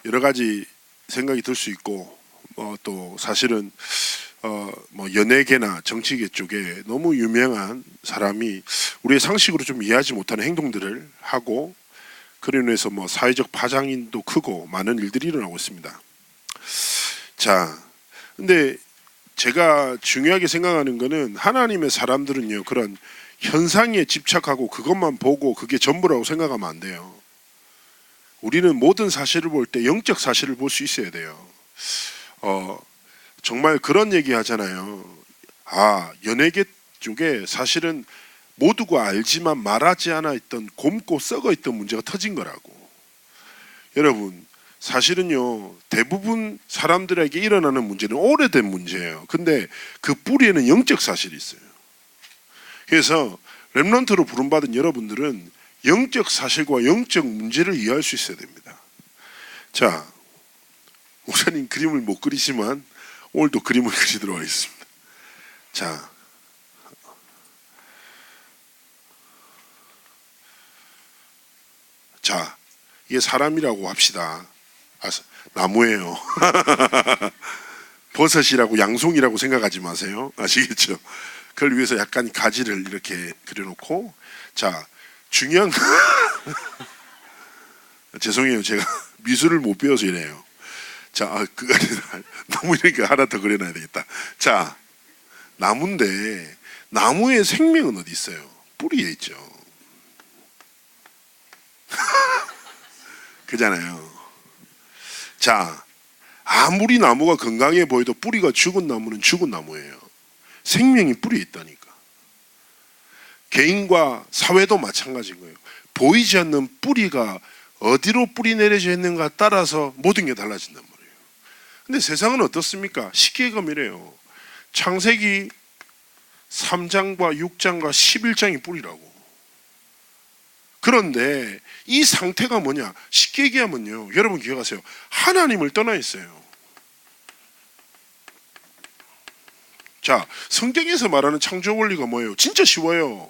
여러 가지 생각이 들 수 있고 또 사실은 뭐 연예계나 정치계 쪽에 너무 유명한 사람이 우리의 상식으로 좀 이해하지 못하는 행동들을 하고 그로 인해서 뭐 사회적 파장도 크고 많은 일들이 일어나고 있습니다. 자, 근데 제가 중요하게 생각하는 거는 하나님의 사람들은요 그런 현상에 집착하고 그것만 보고 그게 전부라고 생각하면 안 돼요. 우리는 모든 사실을 볼 때 영적 사실을 볼 수 있어야 돼요. 정말 그런 얘기 하잖아요. 연예계 쪽에 사실은 모두가 알지만 말하지 않아 있던 곪고 썩어 있던 문제가 터진 거라고. 여러분, 사실은요 대부분 사람들에게 일어나는 문제는 오래된 문제예요. 근데 그 뿌리에는 영적 사실이 있어요. 그래서 렘넌트로 부름받은 여러분들은 영적 사실과 영적 문제를 이해할 수 있어야 됩니다. 자, 목사님 그림을 못 그리지만 오늘도 그림을 그리도록 하겠습니다. 자, 이게 사람이라고 합시다. 나무예요. 버섯이라고 양송이라고 생각하지 마세요. 아시겠죠? 그걸 위해서 약간 가지를 이렇게 그려놓고, 자, 중요한 죄송해요. 제가 미술을 못 배워서 이래요. 자, 그거 너무 이렇게 하나 더 그려놔야 되겠다. 자, 나무인데 나무의 생명은 어디 있어요? 뿌리에 있죠. 그잖아요. 자, 아무리 나무가 건강해 보여도 뿌리가 죽은 나무는 죽은 나무예요. 생명이 뿌리에 있다니까. 개인과 사회도 마찬가지인 거예요. 보이지 않는 뿌리가 어디로 뿌리 내려져 있는가 따라서 모든 게 달라진단 말이에요. 근데 세상은 어떻습니까? 십계개검이래요. 창세기 3장과 6장과 11장이 뿌리라고. 그런데 이 상태가 뭐냐? 쉽게 얘기하면요, 여러분 기억하세요. 하나님을 떠나 있어요. 자, 성경에서 말하는 창조 원리가 뭐예요? 진짜 쉬워요.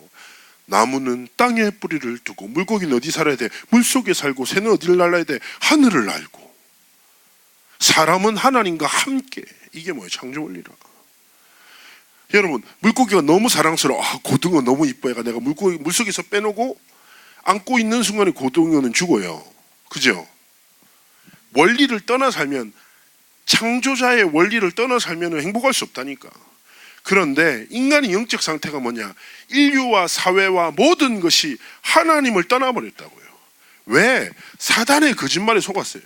나무는 땅에 뿌리를 두고, 물고기는 어디 살아야 돼? 물속에 살고, 새는 어디를 날아야 돼? 하늘을 날고. 사람은 하나님과 함께. 이게 뭐예요? 창조 원리라. 여러분, 물고기가 너무 사랑스러워. 고등어 너무 이뻐. 내가 물고기 물속에서 빼놓고 안고 있는 순간에 고등어는 죽어요. 그죠? 원리를 떠나 살면, 창조자의 원리를 떠나 살면 행복할 수 없다니까. 그런데 인간의 영적 상태가 뭐냐? 인류와 사회와 모든 것이 하나님을 떠나버렸다고요. 왜? 사단의 거짓말에 속았어요.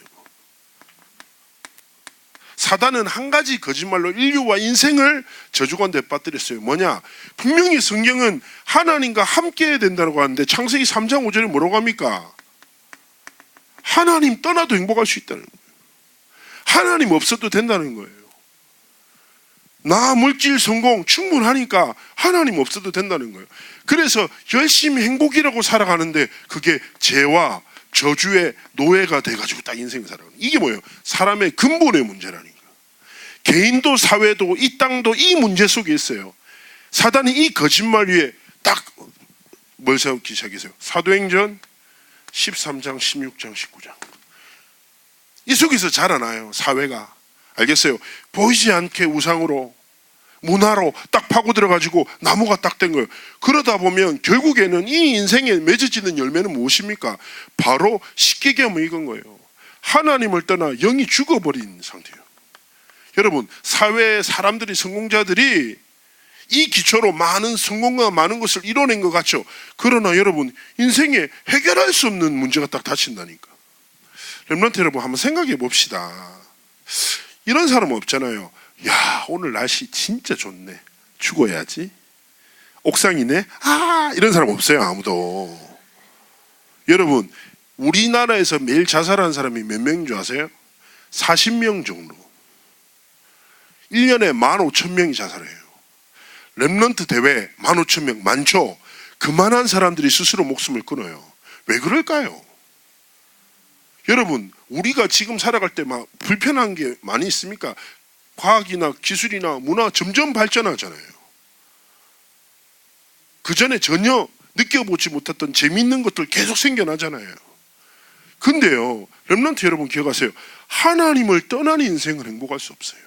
사단은 한 가지 거짓말로 인류와 인생을 저주가운데 빠뜨렸어요. 뭐냐? 분명히 성경은 하나님과 함께 해야 된다고 하는데 창세기 3장 5절에 뭐라고 합니까? 하나님 떠나도 행복할 수 있다는 거예요. 하나님 없어도 된다는 거예요. 나 물질 성공 충분하니까 하나님 없어도 된다는 거예요. 그래서 열심히 행복이라고 살아가는데 그게 죄와 저주의 노예가 돼가지고 딱 인생을 살아가는, 이게 뭐예요? 사람의 근본의 문제라니까. 개인도 사회도 이 땅도 이 문제 속에 있어요. 사단이 이 거짓말 위에 딱 뭘 세우기 시작했어요? 사도행전 13장 16장 19장. 이 속에서 자라나요, 사회가. 알겠어요? 보이지 않게 우상으로, 문화로 딱 파고 들어가지고 나무가 딱 된 거예요. 그러다 보면 결국에는 이 인생에 맺어지는 열매는 무엇입니까? 바로 십계개검을 이건 거예요. 하나님을 떠나 영이 죽어버린 상태예요. 여러분, 사회의 사람들이, 성공자들이 이 기초로 많은 성공과 많은 것을 이뤄낸 것 같죠. 그러나 여러분, 인생에 해결할 수 없는 문제가 딱 닥친다니까. 렘넌트 여러분, 한번 생각해 봅시다. 이런 사람은 없잖아요. 야, 오늘 날씨 진짜 좋네. 죽어야지. 옥상이네. 이런 사람 없어요, 아무도. 여러분, 우리나라에서 매일 자살하는 사람이 몇 명인 줄 아세요? 40명 정도. 1년에 15,000명이 자살해요. 렘넌트 대회 15,000명 많죠? 그만한 사람들이 스스로 목숨을 끊어요. 왜 그럴까요? 여러분, 우리가 지금 살아갈 때 막 불편한 게 많이 있습니까? 과학이나 기술이나 문화 점점 발전하잖아요. 그 전에 전혀 느껴보지 못했던 재미있는 것들 계속 생겨나잖아요. 근데요, 렘넌트 여러분 기억하세요. 하나님을 떠난 인생은 행복할 수 없어요.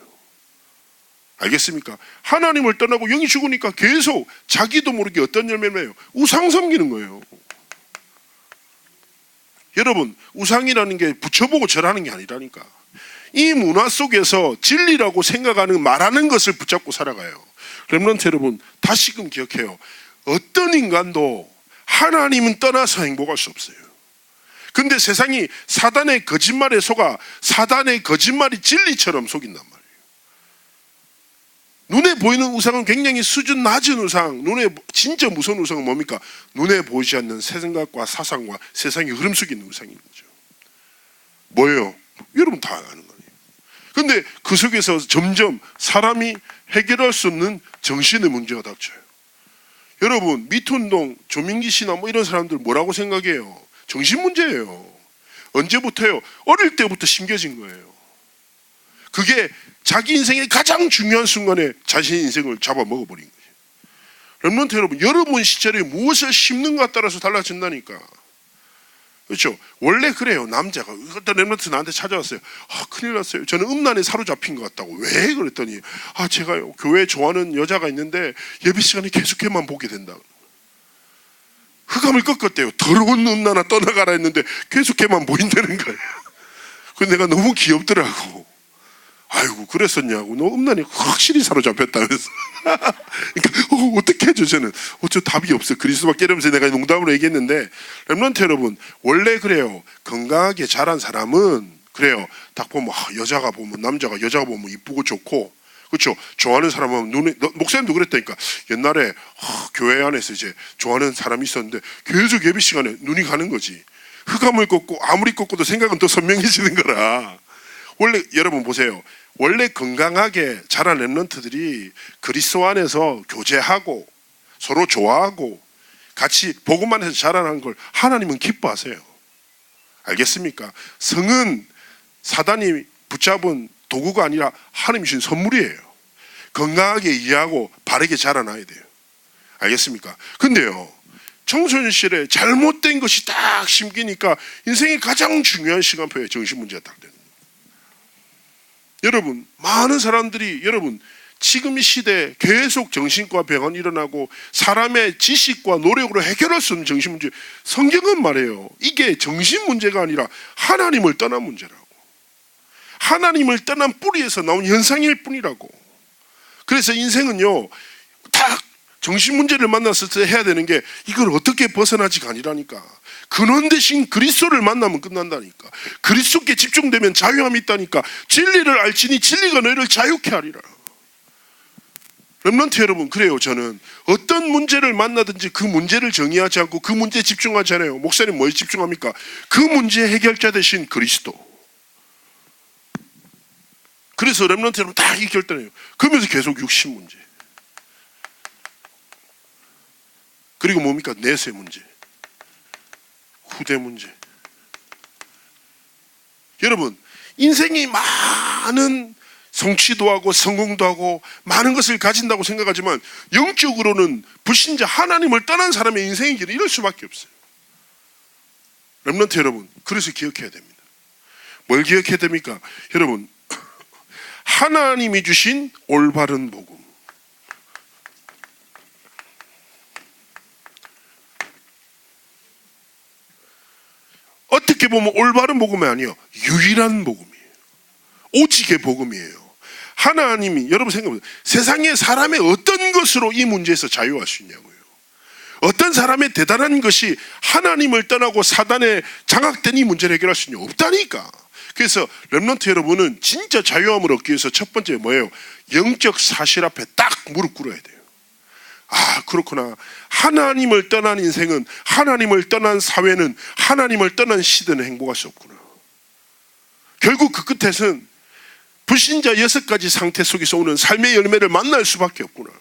알겠습니까? 하나님을 떠나고 영이 죽으니까 계속 자기도 모르게 어떤 열매를 맺어요. 우상 섬기는 거예요. 여러분, 우상이라는 게 붙여보고 절하는 게 아니라니까. 이 문화 속에서 진리라고 생각하는 말하는 것을 붙잡고 살아가요. 렘넌트 여러분, 다시금 기억해요. 어떤 인간도 하나님은 떠나서 행복할 수 없어요. 근데 세상이 사단의 거짓말에 속아 사단의 거짓말이 진리처럼 속인단 말이에요. 눈에 보이는 우상은 굉장히 수준 낮은 우상, 눈에 진짜 무서운 우상은 뭡니까? 눈에 보이지 않는 새 생각과 사상과 세상의 흐름 속에 있는 우상인 거죠. 뭐예요? 여러분 다 아는 거예요. 근데 그 속에서 점점 사람이 해결할 수 없는 정신의 문제가 닥쳐요. 여러분, 미투운동, 조민기 씨나 뭐 이런 사람들 뭐라고 생각해요? 정신 문제예요. 언제부터요? 어릴 때부터 심겨진 거예요. 그게 자기 인생의 가장 중요한 순간에 자신의 인생을 잡아먹어버린 거예요. 렘넌트 여러분, 여러분 시절에 무엇을 심는가에 따라서 달라진다니까. 그렇죠? 원래 그래요. 남자가 어떤 렘넌트 나한테 찾아왔어요. 큰일 났어요. 저는 음란에 사로잡힌 것 같다고. 왜? 그랬더니 제가요, 교회에 좋아하는 여자가 있는데 예배 시간에 계속해만 보게 된다. 흑암을 꺾었대요. 더러운 음란아 떠나가라 했는데 계속해만 보인다는 거예요. 그래서 내가 너무 귀엽더라고. 아이고, 그랬었냐고. 너 음란이 확실히 사로잡혔다면서. 그러니까 어떻게 해줘. 저는 저 답이 없어. 그리스도밖에. 이러면서 내가 농담으로 얘기했는데, 렘넌트 여러분, 원래 그래요. 건강하게 자란 사람은 그래요. 딱 보면 여자가 보면, 남자가 여자가 보면 이쁘고 좋고, 그렇죠? 좋아하는 사람은 눈에, 목사님도 그랬다니까. 옛날에 교회 안에서 이제 좋아하는 사람이 있었는데 계속 예배 시간에 눈이 가는 거지. 흑암을 꺾고 아무리 꺾어도 생각은 더 선명해지는 거라. 원래 여러분 보세요. 원래 건강하게 자란 렘넌트들이 그리스도 안에서 교제하고 서로 좋아하고 같이 복음만 해서 자라는 걸 하나님은 기뻐하세요. 알겠습니까? 성은 사단이 붙잡은 도구가 아니라 하나님이 주신 선물이에요. 건강하게 이해하고 바르게 자라나야 돼요. 알겠습니까? 근데요, 청소년 시절에 잘못된 것이 딱 심기니까 인생의 가장 중요한 시간표에 정신 문제가 딱 되는 거예요. 여러분, 많은 사람들이 여러분 지금 이 시대에 계속 정신과 병원이 일어나고 사람의 지식과 노력으로 해결할 수 없는 정신 문제. 성경은 말해요. 이게 정신 문제가 아니라 하나님을 떠난 문제라고. 하나님을 떠난 뿌리에서 나온 현상일 뿐이라고. 그래서 인생은요, 딱 정신 문제를 만났을 때 해야 되는 게 이걸 어떻게 벗어나지가 아니라니까. 근원 대신 그리스도를 만나면 끝난다니까. 그리스도께 집중되면 자유함이 있다니까. 진리를 알지니 진리가 너희를 자유케 하리라. 렘넌트 여러분, 그래요. 저는 어떤 문제를 만나든지 그 문제를 정의하지 않고 그 문제에 집중하지 않아요. 목사님 뭐에 집중합니까? 그 문제의 해결자 대신 그리스도. 그래서 렘넌트 여러분 다 이 결단해요. 그러면서 계속 육신 문제. 그리고 뭡니까? 내세 문제. 후대 문제. 여러분, 인생이 많은 성취도 하고 성공도 하고 많은 것을 가진다고 생각하지만 영적으로는 불신자 하나님을 떠난 사람의 인생의 길은 이럴 수밖에 없어요. 렘넌트 여러분, 그래서 기억해야 됩니다. 뭘 기억해야 됩니까? 여러분, 하나님이 주신 올바른 복음. 어떻게 보면 올바른 복음이 아니에요. 유일한 복음이에요. 오직의 복음이에요. 하나님이, 여러분 생각해보세요. 세상에 사람의 어떤 것으로 이 문제에서 자유할 수 있냐고요. 어떤 사람의 대단한 것이 하나님을 떠나고 사단에 장악된 이 문제를 해결할 수 있냐? 없다니까. 그래서 렘넌트 여러분은 진짜 자유함을 얻기 위해서 첫 번째 뭐예요? 영적 사실 앞에 딱 무릎 꿇어야 돼요. 그렇구나. 하나님을 떠난 인생은, 하나님을 떠난 사회는, 하나님을 떠난 시대는 행복할 수 없구나. 결국 그 끝에서는 불신자 6가지 상태 속에서 오는 삶의 열매를 만날 수밖에 없구나.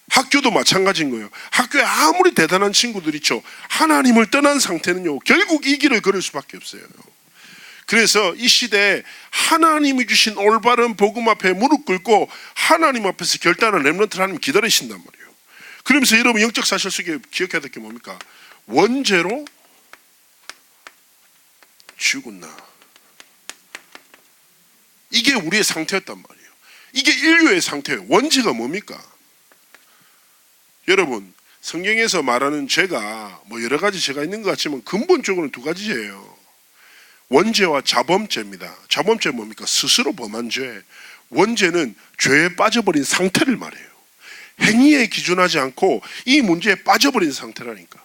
학교도 마찬가지인 거예요. 학교에 아무리 대단한 친구들 있죠. 하나님을 떠난 상태는요, 결국 이 길을 걸을 수밖에 없어요. 그래서 이 시대에 하나님이 주신 올바른 복음 앞에 무릎 꿇고 하나님 앞에서 결단한 렘넌트를 하나님 기다리신단 말이에요. 그러면서 여러분 영적 사실 속에 기억해야 될 게 뭡니까? 원죄로 죽었나. 이게 우리의 상태였단 말이에요. 이게 인류의 상태예요. 원죄가 뭡니까? 여러분, 성경에서 말하는 죄가 뭐 여러 가지 죄가 있는 것 같지만 근본적으로는 두 가지 죄예요. 원죄와 자범죄입니다. 자범죄 뭡니까? 스스로 범한 죄. 원죄는 죄에 빠져버린 상태를 말해요. 행위에 기준하지 않고 이 문제에 빠져버린 상태라니까.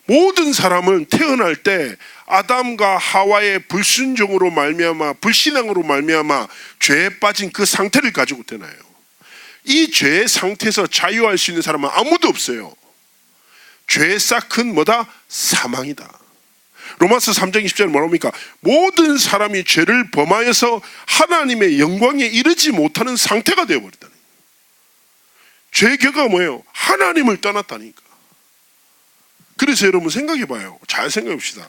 모든 사람은 태어날 때 아담과 하와의 불순종으로 말미암아 불신앙으로 말미암아 죄에 빠진 그 상태를 가지고 태어나요. 이 죄의 상태에서 자유할 수 있는 사람은 아무도 없어요. 죄의 싹은 뭐다? 사망이다. 로마서 3장 20절에 뭐랍니까? 모든 사람이 죄를 범하여서 하나님의 영광에 이르지 못하는 상태가 되어버렸다는 거예요. 죄의 결과가 뭐예요? 하나님을 떠났다니까. 그래서 여러분 생각해봐요. 잘 생각해봅시다.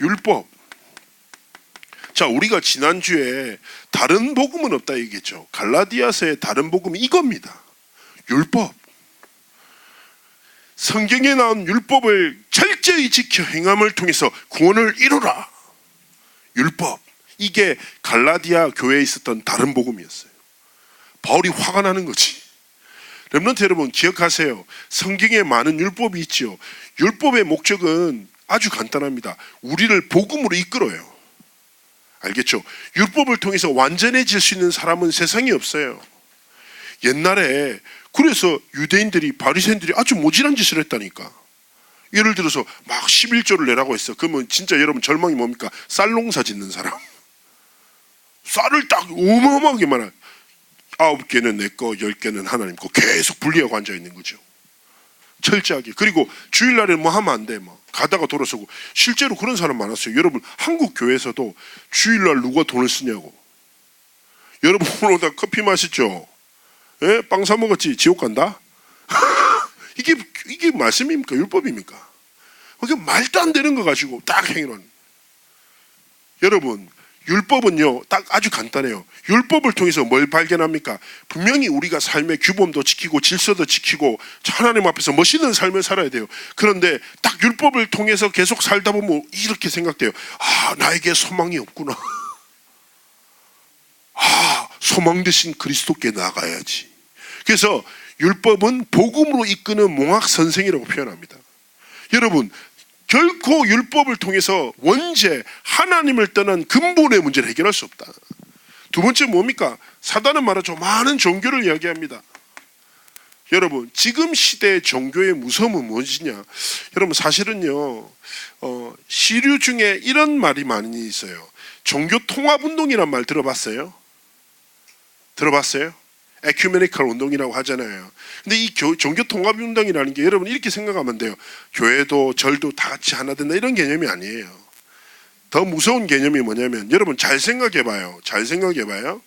율법. 자, 우리가 지난주에 다른 복음은 없다 얘기했죠. 갈라디아서의 다른 복음이 이겁니다. 율법. 성경에 나온 율법을 철저히 지켜 행함을 통해서 구원을 이루라. 율법. 이게 갈라디아 교회에 있었던 다른 복음이었어요. 바울이 화가 나는 거지. 렘넌트 여러분 기억하세요. 성경에 많은 율법이 있지요. 율법의 목적은 아주 간단합니다. 우리를 복음으로 이끌어요. 알겠죠? 율법을 통해서 완전해질 수 있는 사람은 세상에 없어요. 옛날에 그래서 유대인들이 바리새인들이 아주 모질한 짓을 했다니까. 예를 들어서 막 11조를 내라고 했어. 그러면 진짜 여러분 절망이 뭡니까? 쌀 농사 짓는 사람. 쌀을 딱 어마어마하게 많아. 9개는 내 거, 10개는 하나님 거 계속 분리하고 앉아 있는 거죠. 철저하게. 그리고 주일날에 뭐 하면 안 돼. 뭐 가다가 돌아서고. 실제로 그런 사람 많았어요. 여러분 한국 교회에서도 주일날 누가 돈을 쓰냐고. 여러분 오늘 오다 커피 마시죠? 예? 빵 사 먹었지? 지옥 간다? 이게 말씀입니까? 율법입니까? 이게 말도 안 되는 거 가지고 딱 행위론. 여러분 율법은요 딱 아주 간단해요. 율법을 통해서 뭘 발견합니까? 분명히 우리가 삶의 규범도 지키고 질서도 지키고 하나님 앞에서 멋있는 삶을 살아야 돼요. 그런데 딱 율법을 통해서 계속 살다 보면 이렇게 생각돼요. 아, 나에게 소망이 없구나. 아, 소망 대신 그리스도께 나가야지. 그래서 율법은 복음으로 이끄는 몽학 선생이라고 표현합니다. 여러분 결코 율법을 통해서 원죄, 하나님을 떠난 근본의 문제를 해결할 수 없다. 두 번째 뭡니까? 사단은 말하죠. 많은 종교를 이야기합니다. 여러분 지금 시대의 종교의 무서움은 무엇이냐? 여러분 사실은요 시류 중에 이런 말이 많이 있어요. 종교 통합운동이란 말 들어봤어요? 들어봤어요? 에큐메니컬 운동이라고 하잖아요. 근데 이 종교 통합 운동이라는 게 여러분 이렇게 생각하면 돼요. 교회도 절도 다 같이 하나 된다 이런 개념이 아니에요. 더 무서운 개념이 뭐냐면 여러분 잘 생각해봐요. 잘 생각해봐요.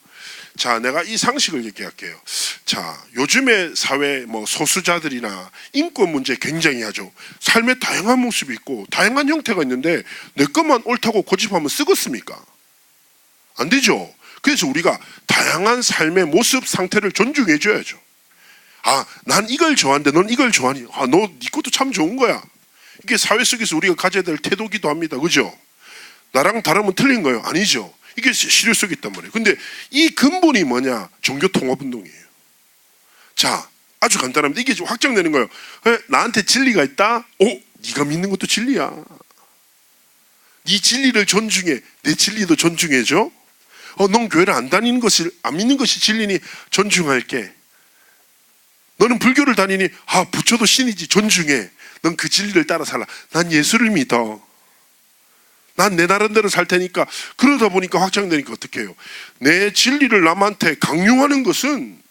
자, 내가 이 상식을 얘기할게요. 자, 요즘의 사회 뭐 소수자들이나 인권 문제 굉장히 하죠. 삶의 다양한 모습이 있고 다양한 형태가 있는데 내 것만 옳다고 고집하면 쓰겠습니까? 안 되죠. 그래서 우리가 다양한 삶의 모습 상태를 존중해 줘야죠. 아, 난 이걸 좋아하는데 넌 이걸 좋아하니? 아, 너 네 것도 참 좋은 거야. 이게 사회 속에서 우리가 가져야 될 태도기도 합니다. 그죠? 나랑 다르면 틀린 거예요? 아니죠. 이게 실효 속에 있단 말이에요. 근데 이 근본이 뭐냐? 종교 통합 운동이에요. 자, 아주 간단합니다. 이게 좀 확정되는 거예요. 나한테 진리가 있다? 네가 믿는 것도 진리야. 네 진리를 존중해. 내 진리도 존중해줘. 넌 교회를 안 다니는 것이 안 믿는 것이 진리니 존중할게. 너는 불교를 다니니 부처도 신이지 존중해. 넌 그 진리를 따라 살라. 난 예수를 믿어. 난 내 나름대로 살 테니까. 그러다 보니까 확장되니까 어떻게 해요? 내 진리를 남한테 강요하는 것은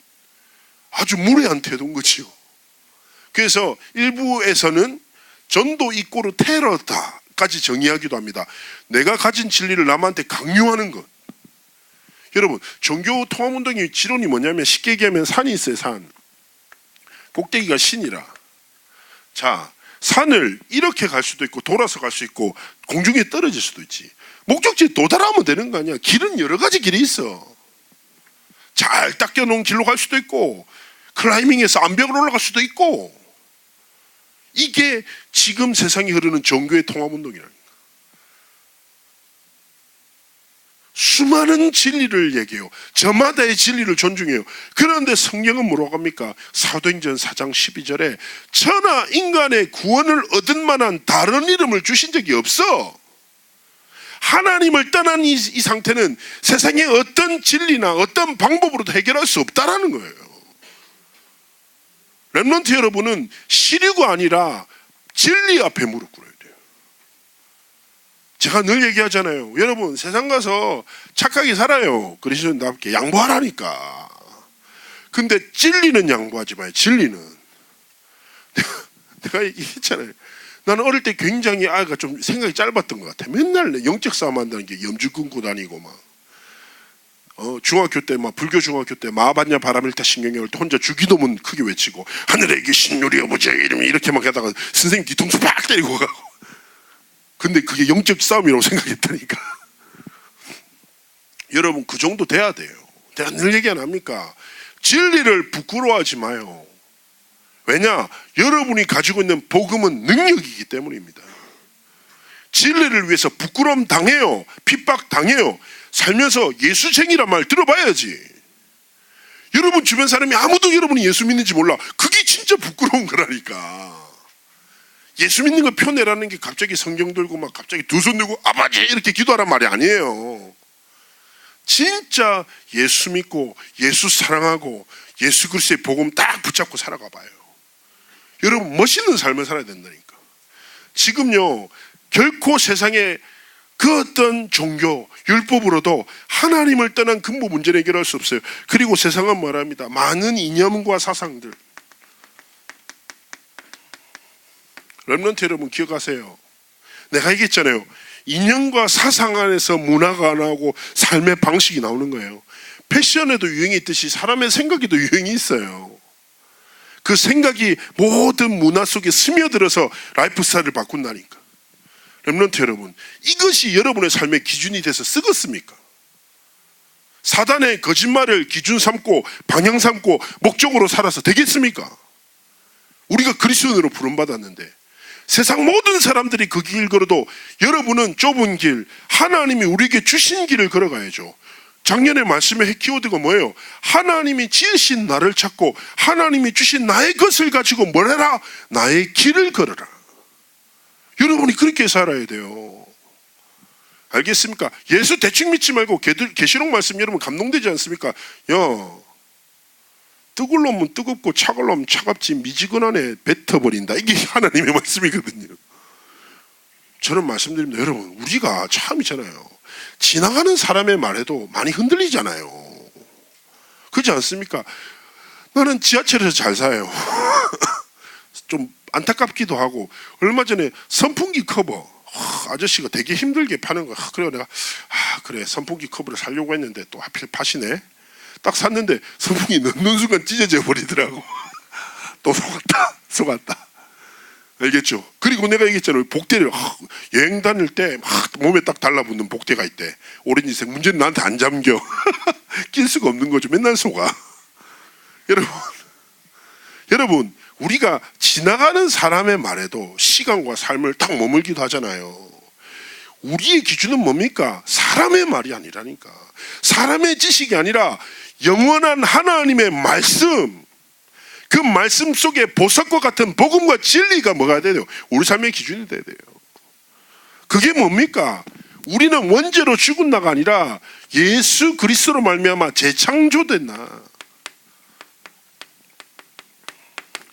아주 무례한 태도인 거지요. 그래서 일부에서는 전도 이꼬르 테러다까지 정의하기도 합니다. 내가 가진 진리를 남한테 강요하는 것. 여러분 종교 통합운동의 지론이 뭐냐면 쉽게 얘기하면 산이 있어요. 산 꼭대기가 신이라. 자, 산을 이렇게 갈 수도 있고 돌아서 갈 수 있고 공중에 떨어질 수도 있지. 목적지에 도달하면 되는 거 아니야. 길은 여러 가지 길이 있어. 잘 닦여 놓은 길로 갈 수도 있고 클라이밍해서 암벽을 올라갈 수도 있고. 이게 지금 세상에 흐르는 종교의 통합운동이라는 거야. 수많은 진리를 얘기해요. 저마다의 진리를 존중해요. 그런데 성경은 뭐라고 합니까? 사도행전 4장 12절에 천하 인간의 구원을 얻을 만한 다른 이름을 주신 적이 없어. 하나님을 떠난 이 상태는 세상의 어떤 진리나 어떤 방법으로도 해결할 수 없다라는 거예요. 렘넌트 여러분은 시류가 아니라 진리 앞에 무릎 꿇어야 돼요. 제가 늘 얘기하잖아요. 여러분 세상 가서 착하게 살아요. 그리스도인답게 양보하라니까. 근데 진리는 양보하지 마요. 진리는. 내가 얘기했잖아요. 나는 어릴 때 굉장히 아이가 좀 생각이 짧았던 것 같아. 맨날 영적 싸움 한다는 게 염주 끊고 다니고 막. 중학교 때 막 불교 중학교 때 마하반야 바람일타 신경영을 때 혼자 주기도문 크게 외치고 하늘에 계신 우리 아버지 이름이 이렇게 막 하다가 선생님 뒤통수 팍 때리고 가고. 근데 그게 영적 싸움이라고 생각했다니까. 여러분 그 정도 돼야 돼요. 내가 늘 얘기 안 합니까? 진리를 부끄러워하지 마요. 왜냐? 여러분이 가지고 있는 복음은 능력이기 때문입니다. 진리를 위해서 부끄러움 당해요. 핍박 당해요. 살면서 예수쟁이란 말 들어봐야지. 여러분 주변 사람이 아무도 여러분이 예수 믿는지 몰라. 그게 진짜 부끄러운 거라니까. 예수 믿는 거 표내라는 게 갑자기 성경 들고 막 갑자기 두 손 들고 아버지 이렇게 기도하란 말이 아니에요. 진짜 예수 믿고 예수 사랑하고 예수 그리스도의 복음 딱 붙잡고 살아가 봐요. 여러분 멋있는 삶을 살아야 된다니까. 지금요 결코 세상에 그 어떤 종교, 율법으로도 하나님을 떠난 근본 문제를 해결할 수 없어요. 그리고 세상은 말합니다. 많은 이념과 사상들. 렘넌트 여러분 기억하세요. 내가 얘기했잖아요. 이념과 사상 안에서 문화가 나오고 삶의 방식이 나오는 거예요. 패션에도 유행이 있듯이 사람의 생각에도 유행이 있어요. 그 생각이 모든 문화 속에 스며들어서 라이프 스타일을 바꾼다니까. 렘넌트 여러분, 이것이 여러분의 삶의 기준이 돼서 쓰겠습니까? 사단의 거짓말을 기준 삼고 방향 삼고 목적으로 살아서 되겠습니까? 우리가 그리스도인으로 부름받았는데 세상 모든 사람들이 그 길 걸어도 여러분은 좁은 길, 하나님이 우리에게 주신 길을 걸어가야죠. 작년에 말씀의 키워드가 뭐예요? 하나님이 지으신 나를 찾고 하나님이 주신 나의 것을 가지고 뭘 해라? 나의 길을 걸어라. 여러분이 그렇게 살아야 돼요. 알겠습니까? 예수 대충 믿지 말고 계시록 말씀 여러분 감동되지 않습니까? 뜨거울 놈은 뜨겁고 차가울 놈은 차갑지 미지근하네 뱉어버린다. 이게 하나님의 말씀이거든요. 저는 말씀드립니다. 여러분 우리가 참이잖아요. 지나가는 사람의 말에도 많이 흔들리잖아요. 그렇지 않습니까? 나는 지하철에서 잘 사요. 좀 안타깝기도 하고 얼마 전에 선풍기 커버 아저씨가 되게 힘들게 파는 거야. 그래서 내가 그래 선풍기 커버를 사려고 했는데 또 하필 파시네. 딱 샀는데 선풍기 넣는 순간 찢어져 버리더라고. 또 속았다. 알겠죠? 그리고 내가 얘기했잖아요. 복대를 여행 다닐 때 막 몸에 딱 달라붙는 복대가 있대. 오렌지색. 문제는 나한테 안 잠겨. 낄 수가 없는 거죠. 맨날 속아. 여러분 우리가 지나가는 사람의 말에도 시간과 삶을 딱 머물기도 하잖아요. 우리의 기준은 뭡니까? 사람의 말이 아니라니까. 사람의 지식이 아니라 영원한 하나님의 말씀, 그 말씀 속에 보석과 같은 복음과 진리가 뭐가 돼요? 우리 삶의 기준이 돼야 돼요. 그게 뭡니까? 우리는 원죄로 죽은 나가 아니라 예수 그리스도로 말미암아 재창조된 나.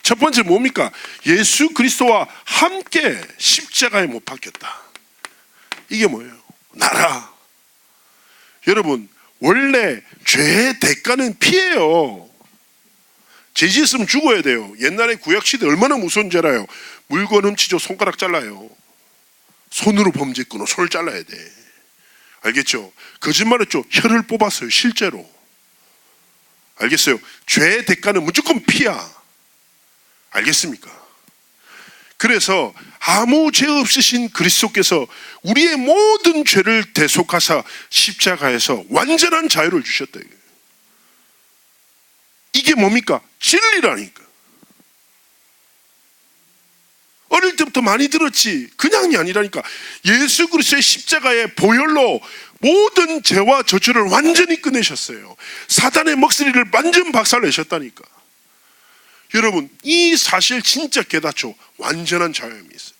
첫 번째 뭡니까? 예수 그리스도와 함께 십자가에 못 박혔다. 이게 뭐예요? 나라. 여러분 원래 죄의 대가는 피해요. 죄 지었으면 죽어야 돼요. 옛날에 구약시대 얼마나 무서운 줄 알아요? 물건 훔치죠. 손가락 잘라요. 손으로 범죄 끊어 손을 잘라야 돼. 알겠죠? 거짓말했죠. 혀를 뽑았어요. 실제로. 알겠어요? 죄의 대가는 무조건 피야. 알겠습니까? 그래서 아무 죄 없으신 그리스도께서 우리의 모든 죄를 대속하사 십자가에서 완전한 자유를 주셨다. 이게 뭡니까? 진리라니까. 어릴 때부터 많이 들었지 그냥이 아니라니까. 예수 그리스도의 십자가의 보혈로 모든 죄와 저주를 완전히 끝내셨어요. 사단의 먹쓰리를 완전 박살내셨다니까. 여러분, 이 사실 진짜 깨닫죠. 완전한 자유함이 있어요.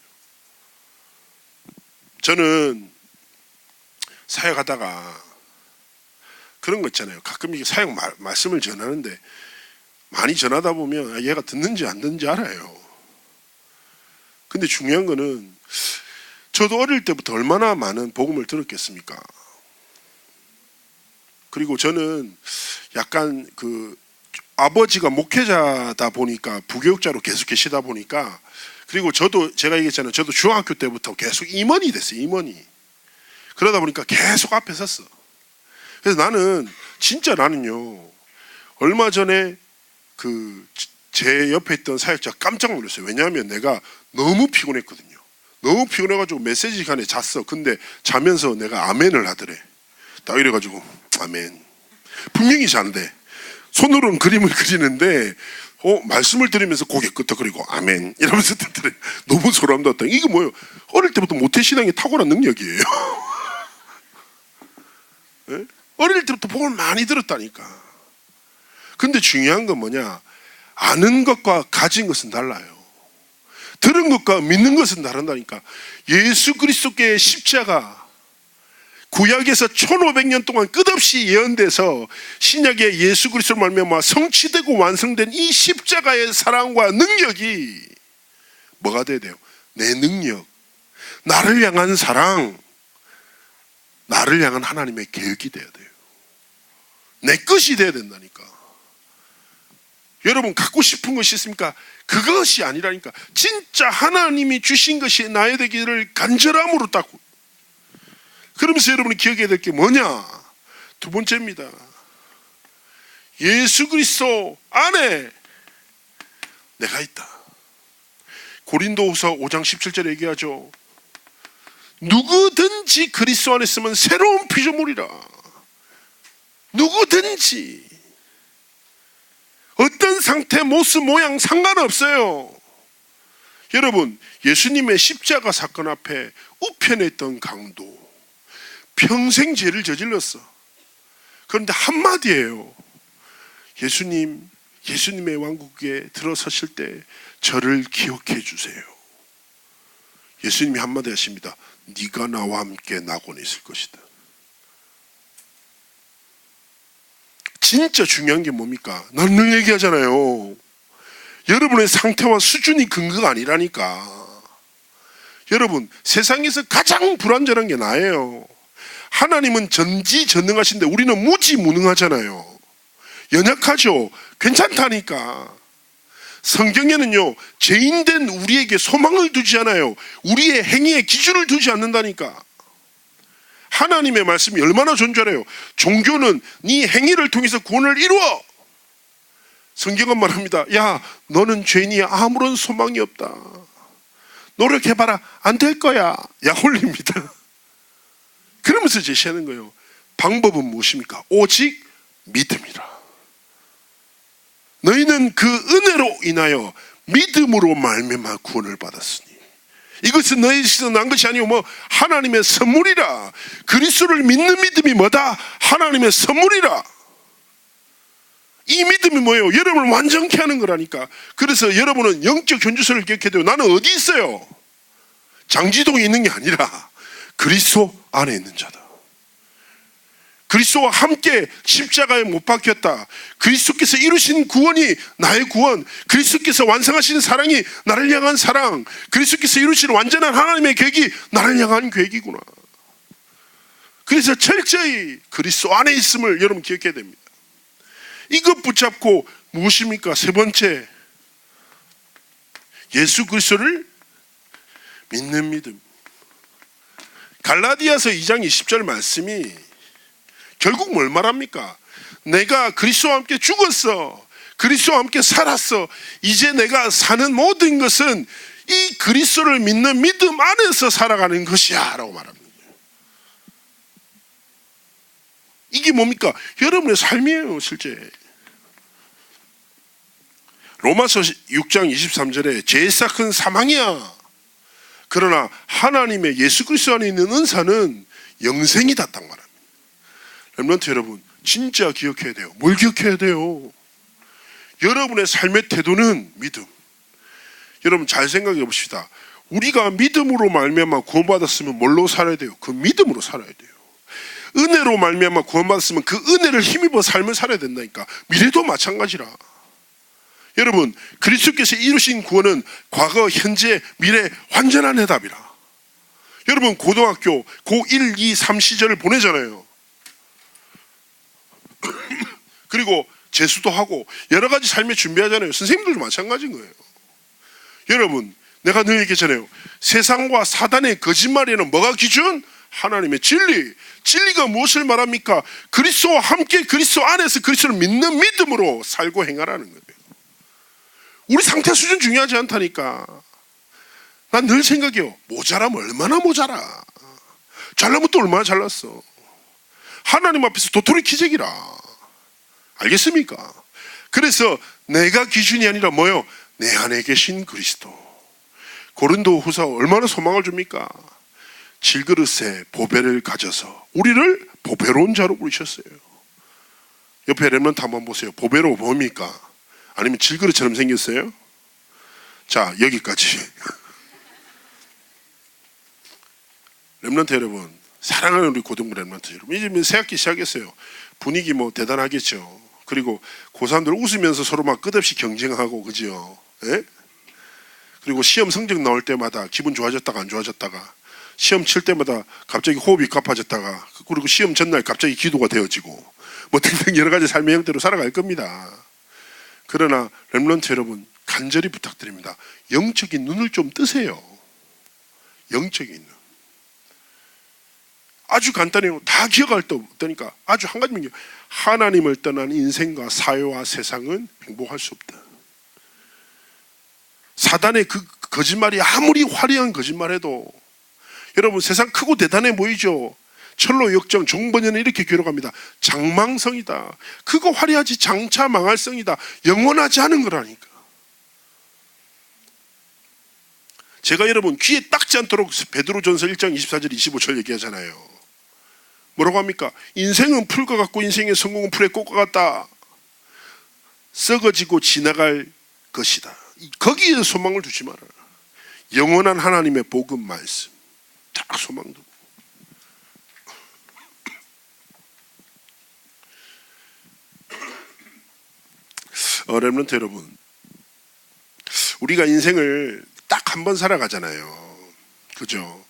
저는 사역하다가 그런 거 있잖아요. 가끔 이게 사역 말씀을 전하는데 많이 전하다 보면 얘가 듣는지 안 듣는지 알아요. 근데 중요한 거는 저도 어릴 때부터 얼마나 많은 복음을 들었겠습니까? 그리고 저는 약간 아버지가 목회자다 보니까 부교육자로 계속 계시다 보니까, 그리고 제가 얘기했잖아요. 저도 중학교 때부터 계속 임원이 됐어요. 임원이. 그러다 보니까 계속 앞에 섰어. 그래서 나는요 얼마 전에 제 옆에 있던 사역자가 깜짝 놀랐어요. 왜냐하면 내가 너무 피곤했거든요. 너무 피곤해가지고 메시지 시간에 잤어. 근데 자면서 내가 아멘을 하더래. 딱 이래가지고 아멘. 분명히 잔대. 손으로는 그림을 그리는데 말씀을 들으면서 고개 끄덕거리고 아멘 이러면서 듣더래. 너무 소름 돋았다. 이게 뭐예요? 어릴 때부터 모태신앙이 탁월한 능력이에요. 네? 어릴 때부터 복을 많이 들었다니까. 근데 중요한 건 뭐냐? 아는 것과 가진 것은 달라요. 들은 것과 믿는 것은 다르다니까. 예수 그리스도께의 십자가, 구약에서 1500년 동안 끝없이 예언돼서 신약의 예수 그리스도를 말미암아 성취되고 완성된 이 십자가의 사랑과 능력이 뭐가 돼야 돼요? 내 능력, 나를 향한 사랑, 나를 향한 하나님의 계획이 돼야 돼요. 내 것이 돼야 된다니까. 여러분, 갖고 싶은 것이 있습니까? 그것이 아니라니까. 진짜 하나님이 주신 것이 나의 되기를 간절함으로 딱. 그러면서 여러분이 기억해야 될 게 뭐냐? 두 번째입니다. 예수 그리스도 안에 내가 있다. 고린도후서 5장 17절에 얘기하죠. 누구든지 그리스도 안에 있으면 새로운 피조물이라. 누구든지 어떤 상태, 모습, 모양 상관없어요. 여러분, 예수님의 십자가 사건 앞에 우편에 있던 강도 평생 죄를 저질렀어. 그런데 한마디예요. 예수님의 왕국에 들어서실 때 저를 기억해 주세요. 예수님이 한마디 하십니다. 네가 나와 함께 낙원에 있을 것이다. 진짜 중요한 게 뭡니까? 난 늘 얘기하잖아요. 여러분의 상태와 수준이 근거가 아니라니까. 여러분, 세상에서 가장 불완전한 게 나예요. 하나님은 전지전능하신데 우리는 무지무능하잖아요. 연약하죠. 괜찮다니까. 성경에는요, 죄인된 우리에게 소망을 두지 않아요. 우리의 행위에 기준을 두지 않는다니까. 하나님의 말씀이 얼마나 존재해요. 종교는 네 행위를 통해서 구원을 이루어. 성경은 말합니다. 야, 너는 죄인이야. 아무런 소망이 없다. 노력해봐라. 안 될 거야. 약 올립니다. 그러면서 제시하는 거예요. 방법은 무엇입니까? 오직 믿음이라. 너희는 그 은혜로 인하여 믿음으로 말미암아 구원을 받았으니 이것은 너희에게서 난 것이 아니오 하나님의 선물이라. 그리스도를 믿는 믿음이 뭐다? 하나님의 선물이라. 이 믿음이 뭐예요? 여러분을 완전케 하는 거라니까. 그래서 여러분은 영적 현주소를 기억해야 돼요. 나는 어디 있어요? 장지동에 있는 게 아니라 그리스도 안에 있는 자다. 그리스도와 함께 십자가에 못 박혔다. 그리스도께서 이루신 구원이 나의 구원, 그리스도께서 완성하신 사랑이 나를 향한 사랑, 그리스도께서 이루신 완전한 하나님의 계획이 나를 향한 계획이구나. 그래서 철저히 그리스도 안에 있음을 여러분 기억해야 됩니다. 이것 붙잡고 무엇입니까? 세 번째, 예수 그리스도를 믿는 믿음. 갈라디아서 2장 20절 말씀이 결국 뭘 말합니까? 내가 그리스도와 함께 죽었어. 그리스도와 함께 살았어. 이제 내가 사는 모든 것은 이 그리스도를 믿는 믿음 안에서 살아가는 것이야 라고 말합니다. 이게 뭡니까? 여러분의 삶이에요. 실제 로마서 6장 23절에 죄사 큰 사망이야. 그러나 하나님의 예수 그리스도 안에 있는 은사는 영생이다 딱 말합니다. 렘넌트 여러분, 진짜 기억해야 돼요. 뭘 기억해야 돼요? 여러분의 삶의 태도는 믿음. 여러분 잘 생각해 봅시다. 우리가 믿음으로 말미암아 구원받았으면 뭘로 살아야 돼요? 그 믿음으로 살아야 돼요. 은혜로 말미암아 구원받았으면 그 은혜를 힘입어 삶을 살아야 된다니까. 미래도 마찬가지라. 여러분, 그리스도께서 이루신 구원은 과거, 현재, 미래 완전한 해답이라. 여러분 고등학교 고1, 2, 3 시절을 보내잖아요. 그리고 재수도 하고 여러 가지 삶에 준비하잖아요. 선생님들도 마찬가지인 거예요. 여러분, 내가 늘 얘기했잖아요. 세상과 사단의 거짓말에는 뭐가 기준? 하나님의 진리. 진리가 무엇을 말합니까? 그리스도와 함께 그리스도 안에서 그리스도를 믿는 믿음으로 살고 행하라는 거예요. 우리 상태 수준 중요하지 않다니까. 난 늘 생각해요. 모자라면 얼마나 모자라. 잘나면 또 얼마나 잘났어. 하나님 앞에서 도토리 키재기라. 알겠습니까? 그래서 내가 기준이 아니라 뭐요? 내 안에 계신 그리스도. 고린도후서 얼마나 소망을 줍니까? 질그릇에 보배를 가져서 우리를 보배로운 자로 부르셨어요. 옆에 렘넌트 한번 보세요. 보배로 뭡니까? 아니면 질그릇처럼 생겼어요? 자, 여기까지. 렘넌트 여러분, 사랑하는 우리 고등부 렘넌트 여러분, 이제 새 학기 시작했어요. 분위기 뭐 대단하겠죠. 그리고 고3들 웃으면서 서로 막 끝없이 경쟁하고, 그죠? 예? 그리고 시험 성적 나올 때마다 기분 좋아졌다가 안 좋아졌다가, 시험 칠 때마다 갑자기 호흡이 가빠졌다가, 그리고 시험 전날 갑자기 기도가 되어지고, 뭐 등등 여러 가지 삶의 형태로 살아갈 겁니다. 그러나 렘넌트 여러분, 간절히 부탁드립니다. 영적인 눈을 좀 뜨세요. 영적인 눈. 아주 간단해요. 다 기억할 때 없다니까. 아주 한 가지만 기억. 하나님을 떠난 인생과 사회와 세상은 행복할 수 없다. 사단의 그 거짓말이 아무리 화려한 거짓말해도, 여러분 세상 크고 대단해 보이죠. 철로 역정 종번연은 이렇게 기록합니다. 장망성이다. 그거 화려하지 장차 망할성이다. 영원하지 않은 거라니까. 제가 여러분 귀에 딱지 않도록 베드로전서 1장 24절 25절 얘기하잖아요. 뭐라고 합니까? 인생은 풀과 같고 인생의 성공은 풀의 꽃과 같다. 썩어지고 지나갈 것이다. 거기에 소망을 두지 마라. 영원한 하나님의 복음 말씀 다 소망 두고. 렘넌트 여러분, 우리가 인생을 딱 한 번 살아가잖아요. 그죠?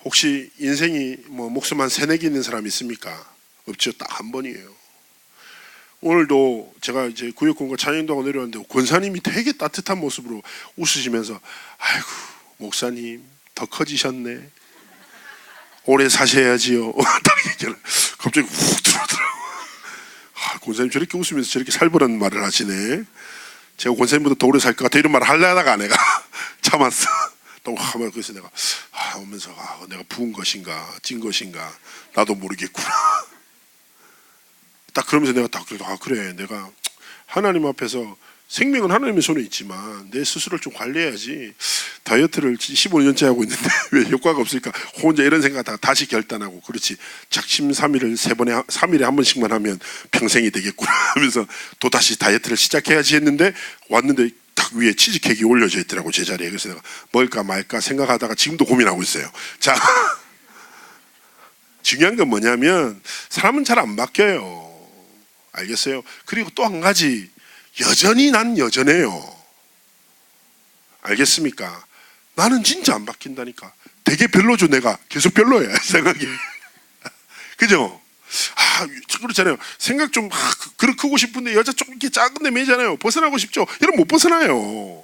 혹시 인생이 뭐 목숨 한 3, 4개 있는 사람 있습니까? 없죠. 딱 한 번이에요. 오늘도 제가 이제 구역공과 찬양도하고 내려왔는데 권사님이 되게 따뜻한 모습으로 웃으시면서, 아이고 목사님 더 커지셨네. 오래 사셔야지요. 갑자기 훅 들어오더라고. 권사님 저렇게 웃으면서 저렇게 살벌한 말을 하시네. 제가 권사님보다 더 오래 살 것 같아 이런 말을 하려다가 내가 참았어. 또 가만히 그래서 내가 오면서 내가 부은 것인가 찐 것인가 나도 모르겠구나. 딱 그러면서 내가 딱 그래 내가 하나님 앞에서 생명은 하나님의 손에 있지만 내 스스로를 좀 관리해야지. 다이어트를 15년째 하고 있는데 왜 효과가 없을까? 혼자 이런 생각 다시 결단하고, 그렇지 작심삼일을 3일에 한 번씩만 하면 평생이 되겠구나 하면서 또 다시 다이어트를 시작해야지 했는데, 왔는데 딱 위에 치즈케이크 올려져 있더라고 제자리에. 그래서 내가 먹을까 말까 생각하다가 지금도 고민하고 있어요. 자, 중요한 건 뭐냐면 사람은 잘 안 바뀌어요. 알겠어요? 그리고 또 한 가지, 여전히 난 여전해요. 알겠습니까? 나는 진짜 안 바뀐다니까. 되게 별로죠. 내가 계속 별로야 생각이. 그죠? 그렇잖아요. 생각 좀 그렇게 크고 싶은데 여자 좀 이렇게 작은 데 매잖아요. 벗어나고 싶죠? 이러면 못 벗어나요.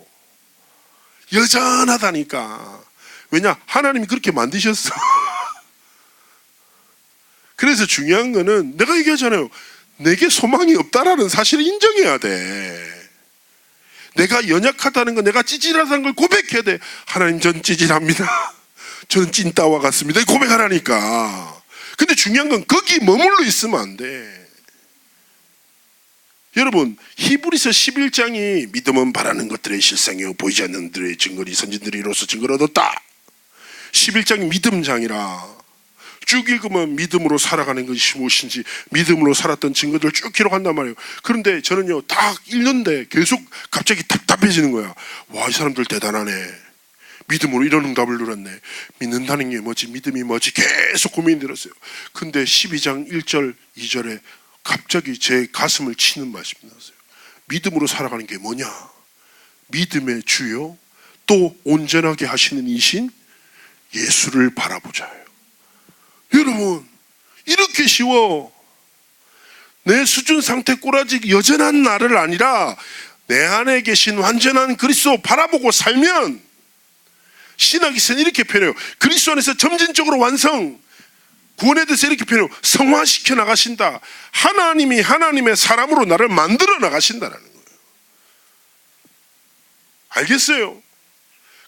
여전하다니까. 왜냐? 하나님이 그렇게 만드셨어. 그래서 중요한 거는 내가 얘기하잖아요. 내게 소망이 없다라는 사실을 인정해야 돼. 내가 연약하다는 거, 내가 찌질하다는 걸 고백해야 돼. 하나님, 전 찌질합니다. 저는 찐따와 같습니다. 고백하라니까. 근데 중요한 건 거기 머물러 있으면 안 돼. 여러분, 히브리서 11장이 믿음은 바라는 것들의 실상이요 보이지 않는 들의 증거리 선진들이 이로써 증거를 얻었다. 11장이 믿음장이라. 쭉 읽으면 믿음으로 살아가는 것이 무엇인지 믿음으로 살았던 증거들을 쭉 기록한단 말이에요. 그런데 저는요 딱 읽는데 계속 갑자기 답답해지는 거야. 와, 이 사람들 대단하네. 믿음으로 이런 응답을 누렸네. 믿는다는 게 뭐지? 믿음이 뭐지? 계속 고민이 들었어요. 근데 12장 1절 2절에 갑자기 제 가슴을 치는 말씀이 나왔어요. 믿음으로 살아가는 게 뭐냐? 믿음의 주요 또 온전하게 하시는 이신 예수를 바라보자요. 여러분, 이렇게 쉬워. 내 수준 상태 꼬라지 여전한 나를 아니라 내 안에 계신 완전한 그리스도 바라보고 살면, 신학에서는 이렇게 표현해요. 그리스도 안에서 점진적으로 완성, 구원에 대해서 이렇게 표현해요. 성화시켜 나가신다. 하나님이 하나님의 사람으로 나를 만들어 나가신다라는 거예요. 알겠어요?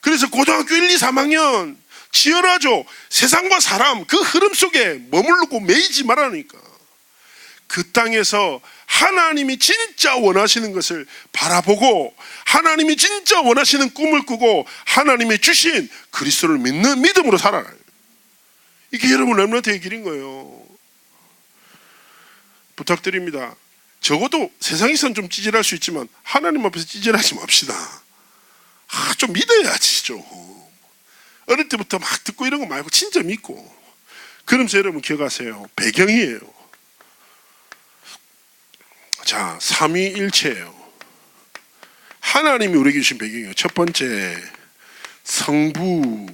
그래서 고등학교 1, 2, 3학년 치열하죠. 세상과 사람 그 흐름 속에 머무르고 매이지 말라니까. 그 땅에서 하나님이 진짜 원하시는 것을 바라보고 하나님이 진짜 원하시는 꿈을 꾸고 하나님이 주신 그리스도를 믿는 믿음으로 살아라. 이게 여러분 렘넌트의 길인 거예요. 부탁드립니다. 적어도 세상에서는 좀 찌질할 수 있지만 하나님 앞에서 찌질하지 맙시다. 좀 믿어야지. 좀 어릴 때부터 막 듣고 이런 거 말고 진짜 믿고. 그러면서 여러분 기억하세요. 배경이에요. 자, 삼위일체예요. 하나님이 우리에게 주신 배경이에요. 첫 번째, 성부,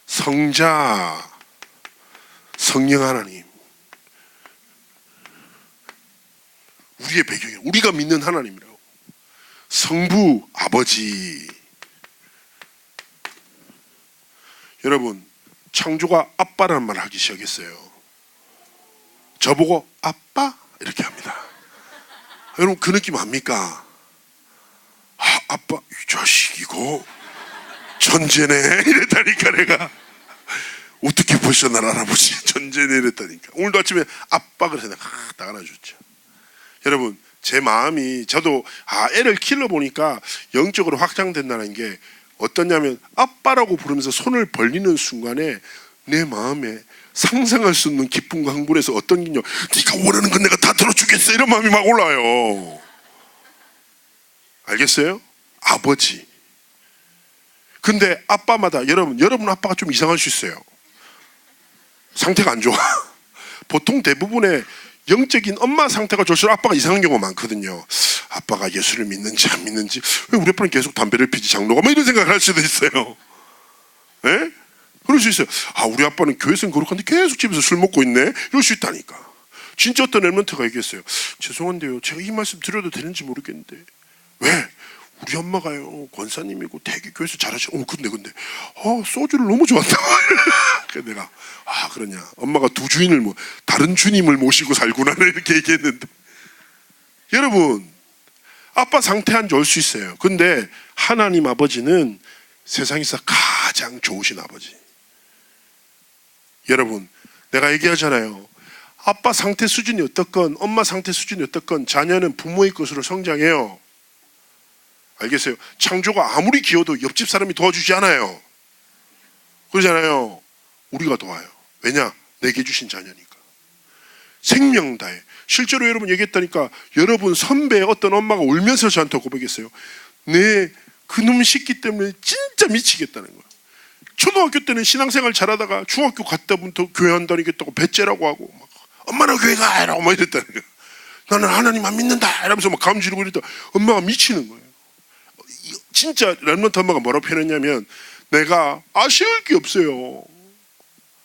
성자, 성령 하나님. 우리의 배경이에요. 우리가 믿는 하나님이라고. 성부, 아버지. 여러분, 창조가 아빠라는 말을 하기 시작했어요. 저보고 아빠? 이렇게 합니다. 여러분 그 느낌 압니까? 아빠 이 자식이고 천재네 이랬다니까. 내가 어떻게 벌써 날 알아보지? 천재네 이랬다니까. 오늘도 아침에 아빠 그래서 내가 딱 안아줬죠. 여러분 제 마음이, 저도 애를 키워보니까 영적으로 확장된다는 게 어떠냐면, 아빠라고 부르면서 손을 벌리는 순간에 내 마음에 상상할 수 없는 기쁨과 흥분에서 어떤 기냐, 네가 원하는 건 내가 다 들어주겠어, 이런 마음이 막 올라요. 알겠어요? 아버지. 근데 아빠마다, 여러분 아빠가 좀 이상할 수 있어요. 상태가 안 좋아. 보통 대부분의 영적인 엄마 상태가 좋을수록 아빠가 이상한 경우가 많거든요. 아빠가 예수를 믿는지 안 믿는지, 왜 우리 아빠는 계속 담배를 피지, 장로가, 뭐 이런 생각을 할 수도 있어요. 예? 그럴 수 있어요. 우리 아빠는 교회에서는 거룩한데 계속 집에서 술 먹고 있네, 이럴 수 있다니까. 진짜 어떤 렘넌트가 얘기했어요. 죄송한데요, 제가 이 말씀 드려도 되는지 모르겠는데, 왜? 우리 엄마가요 권사님이고 되게 교회에서 잘하시고, 근데 소주를 너무 좋아한다. 그래서 내가 그러냐, 엄마가 두 주인을 다른 주님을 모시고 살구나, 이렇게 얘기했는데. 여러분, 아빠 상태 안 좋을 수 있어요. 근데 하나님 아버지는 세상에서 가장 좋으신 아버지. 여러분, 내가 얘기하잖아요. 아빠 상태 수준이 어떻건 엄마 상태 수준이 어떻건 자녀는 부모의 것으로 성장해요. 알겠어요? 창조가 아무리 기어도 옆집 사람이 도와주지 않아요. 그러잖아요. 우리가 도와요. 왜냐? 내게 주신 자녀니까. 생명 다해. 실제로 여러분 얘기했다니까, 여러분 선배의 어떤 엄마가 울면서 저한테 고백했어요. 내 그놈 새끼 때문에 진짜 미치겠다는 거야. 초등학교 때는 신앙생활 잘하다가 중학교 갔다부터 교회 안 다니겠다고 배째라고 하고, 막 엄마는 교회 가라고 막 이랬다는 거야. 나는 하나님 안 믿는다 이러면서 막 감지르고 이랬다. 엄마가 미치는 거예요. 진짜 렘넌트 엄마가 뭐라고 표현했냐면, 내가 아쉬울 게 없어요.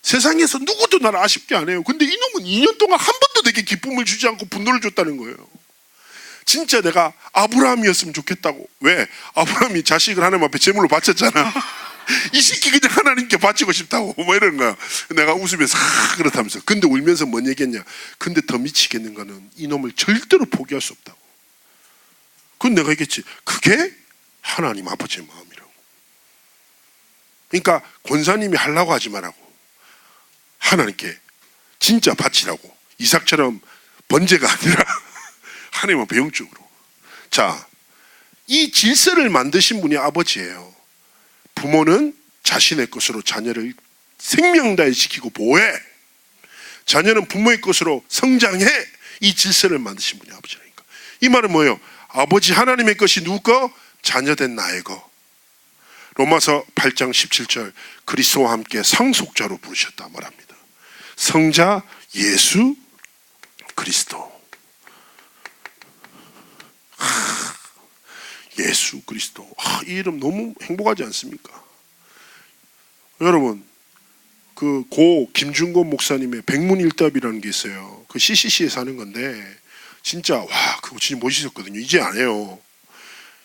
세상에서 누구도 나를 아쉽게 안 해요. 근데 이놈은 2년 동안 한 번도 내게 기쁨을 주지 않고 분노를 줬다는 거예요. 진짜 내가 아브라함이었으면 좋겠다고. 왜? 아브라함이 자식을 하나님 앞에 제물로 바쳤잖아. 이 새끼 그냥 하나님께 바치고 싶다고, 뭐 이런 거야. 내가 웃으면서 그렇다면서. 근데 울면서 뭔 얘기했냐, 근데 더 미치겠는 거는 이놈을 절대로 포기할 수 없다고. 그건 내가 얘기했지, 그게 하나님 아버지의 마음이라고. 그러니까 권사님이 하려고 하지 말라고, 하나님께 진짜 바치라고. 이삭처럼 번제가 아니라 하나님 앞에 영적으로. 자, 이 질서를 만드신 분이 아버지예요. 부모는 자신의 것으로 자녀를 생명 다해 지키고 보호해. 자녀는 부모의 것으로 성장해. 이 질서를 만드신 분이 아버지라니까. 이 말은 뭐예요? 아버지 하나님의 것이 누구 거? 자녀된 나의 거. 로마서 8장 17절 그리스도와 함께 상속자로 부르셨다 말합니다. 성자 예수 그리스도. 예수 그리스도. 이 이름 너무 행복하지 않습니까? 여러분, 그 고 김준곤 목사님의 백문일답이라는 게 있어요. 그 CCC에서 하는 건데 진짜 와 그거 진짜 멋있었거든요. 이제 안 해요.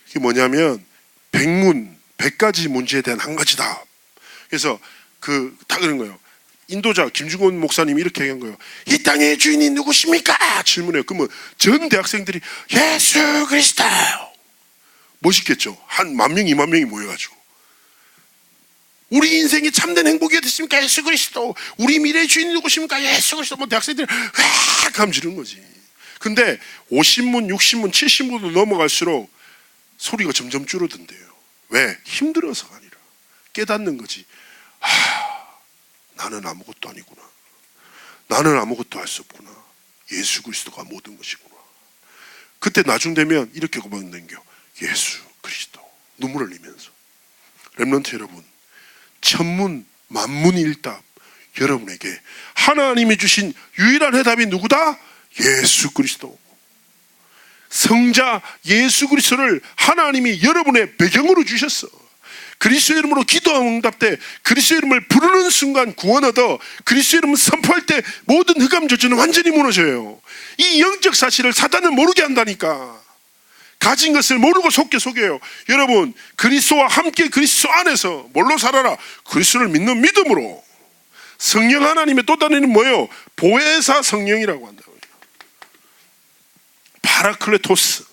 이게 뭐냐면 백문 100가지 문제에 대한 한 가지 답. 그래서 그 다 그런 거예요. 인도자 김준곤 목사님이 이렇게 얘기한 거예요. 이 땅의 주인이 누구십니까? 질문해요. 그러면 전 대학생들이 예수 그리스도. 멋있겠죠. 한 10,000명 20,000명이 모여가지고 우리 인생이 참된 행복이 어딨습니까? 예수 그리스도. 우리 미래의 주인이 누구십니까? 예수 그리스도. 뭐 대학생들이 와 감지르는 거지. 근데 50문 60문 70문으로 넘어갈수록 소리가 점점 줄어든대요. 왜? 힘들어서가 아니라 깨닫는 거지. 나는 아무것도 아니구나. 나는 아무것도 할 수 없구나. 예수 그리스도가 모든 것이구나. 그때 나중 되면 이렇게 고백하는 겨. 예수 그리스도. 눈물을 흘리면서. 렘넌트 여러분, 천문 만문일답 여러분에게 하나님이 주신 유일한 해답이 누구다? 예수 그리스도. 성자 예수 그리스도를 하나님이 여러분의 배경으로 주셨어. 그리스도 이름으로 기도하면 응답돼. 그리스도 이름을 부르는 순간 구원 얻어. 그리스도 이름을 선포할 때 모든 흑암 저주는 완전히 무너져요. 이 영적 사실을 사단은 모르게 한다니까. 가진 것을 모르고 속여요. 여러분, 그리스도와 함께 그리스도 안에서 뭘로 살아라? 그리스도를 믿는 믿음으로. 성령 하나님의 또 다른 이름은 뭐예요? 보혜사 성령이라고 한다고요. 파라클레토스.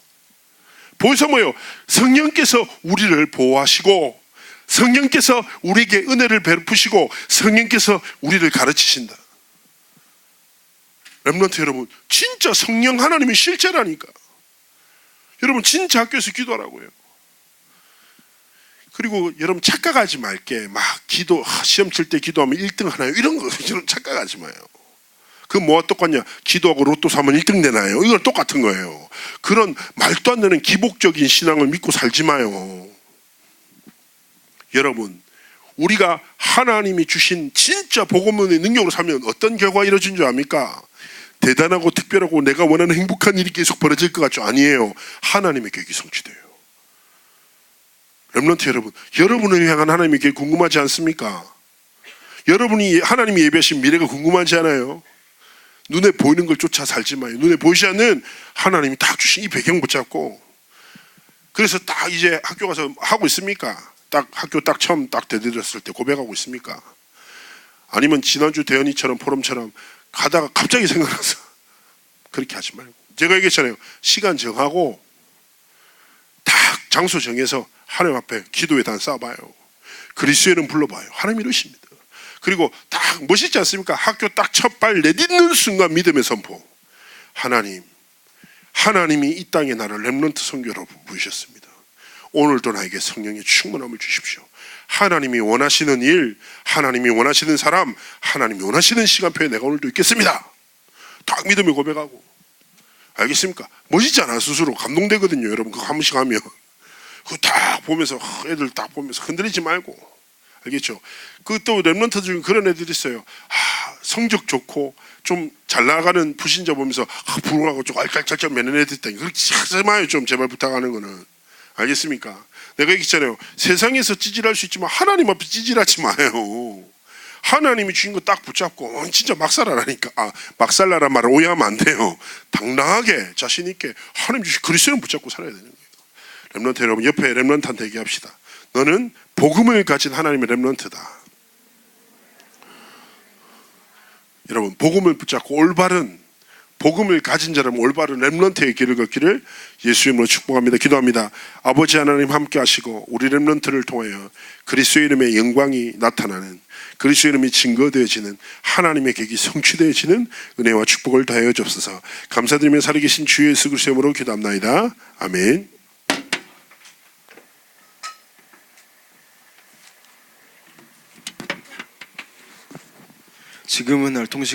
보혜사 뭐예요? 성령께서 우리를 보호하시고 성령께서 우리에게 은혜를 베푸시고 성령께서 우리를 가르치신다. 렘넌트 여러분, 진짜 성령 하나님이 실제라니까. 여러분 진짜 학교에서 기도하라고요. 그리고 여러분 착각하지 말게. 막 기도 시험 칠 때 기도하면 1등 하나요? 이런 거 착각하지 마요. 그 뭐가 똑같냐? 기도하고 로또 사면 1등 되나요? 이건 똑같은 거예요. 그런 말도 안 되는 기복적인 신앙을 믿고 살지 마요. 여러분, 우리가 하나님이 주신 진짜 복음의 능력으로 살면 어떤 결과가 이루어진 줄 압니까? 대단하고 특별하고 내가 원하는 행복한 일이 계속 벌어질 것 같죠? 아니에요. 하나님의 계획이 성취돼요. 렘넌트 여러분, 여러분을 향한 하나님의 계획 궁금하지 않습니까? 여러분이 하나님이 예배하신 미래가 궁금하지 않아요? 눈에 보이는 걸 쫓아 살지 마요. 눈에 보이지 않는 하나님이 딱 주신 이 배경 붙잡고. 그래서 딱 이제 학교 가서 하고 있습니까? 딱 학교 딱 처음 딱 대들었을 때 고백하고 있습니까? 아니면 지난주 대현이처럼 포럼처럼 가다가 갑자기 생각나서 그렇게 하지 말고. 제가 얘기했잖아요. 시간 정하고 딱 장소 정해서 하나님 앞에 기도의 단 쌓아봐요. 그리스도의 이름 불러봐요. 하나님 이러십니다. 그리고 딱 멋있지 않습니까? 학교 딱 첫 발 내딛는 순간 믿음의 선포. 하나님이 이 땅에 나를 렘넌트 선교로 부르셨습니다. 오늘도 나에게 성령의 충만함을 주십시오. 하나님이 원하시는 일, 하나님이 원하시는 사람, 하나님이 원하시는 시간표에 내가 오늘도 있겠습니다. 딱 믿음을 고백하고. 알겠습니까? 멋있지 않아? 스스로 감동되거든요. 여러분 그거 한 번씩 하면 그거 딱 보면서 애들 딱 보면서 흔들리지 말고. 알겠죠? 그 또 렘넌트 중에 그런 애들이 있어요. 성적 좋고 좀 잘 나가는 부신자 보면서 부러워하고 좀 알깔깔깔 매는 애들 있다. 그렇게 하지 마요. 좀 제발 부탁하는 거는. 알겠습니까? 내가 얘기했잖아요. 세상에서 찌질할 수 있지만 하나님 앞에 찌질하지 마요. 하나님이 주신 거 딱 붙잡고 진짜 막 살아라니까. 막 살라란 말을 오해하면 안 돼요. 당당하게 자신 있게 하나님 주신 그리스도를 붙잡고 살아야 되는 거예요. 렘넌트 여러분, 옆에 렘넌트한테 얘기합시다. 너는 복음을 가진 하나님의 렘넌트다. 여러분, 복음을 붙잡고 올바른 복음을 가진 자라면 올바른 렘넌트의 길을 걷기를 예수 이름으로 축복합니다. 기도합니다. 아버지 하나님 함께 하시고 우리 렘넌트를 통하여 그리스도 이름의 영광이 나타나는, 그리스도 이름이 증거되어지는 하나님의 계획이 성취되어지는 은혜와 축복을 다하여 주옵소서. 감사드리며 살아계신 주 예수 그리스도 이름으로 기도합나이다. 아멘. 지금은 알통시가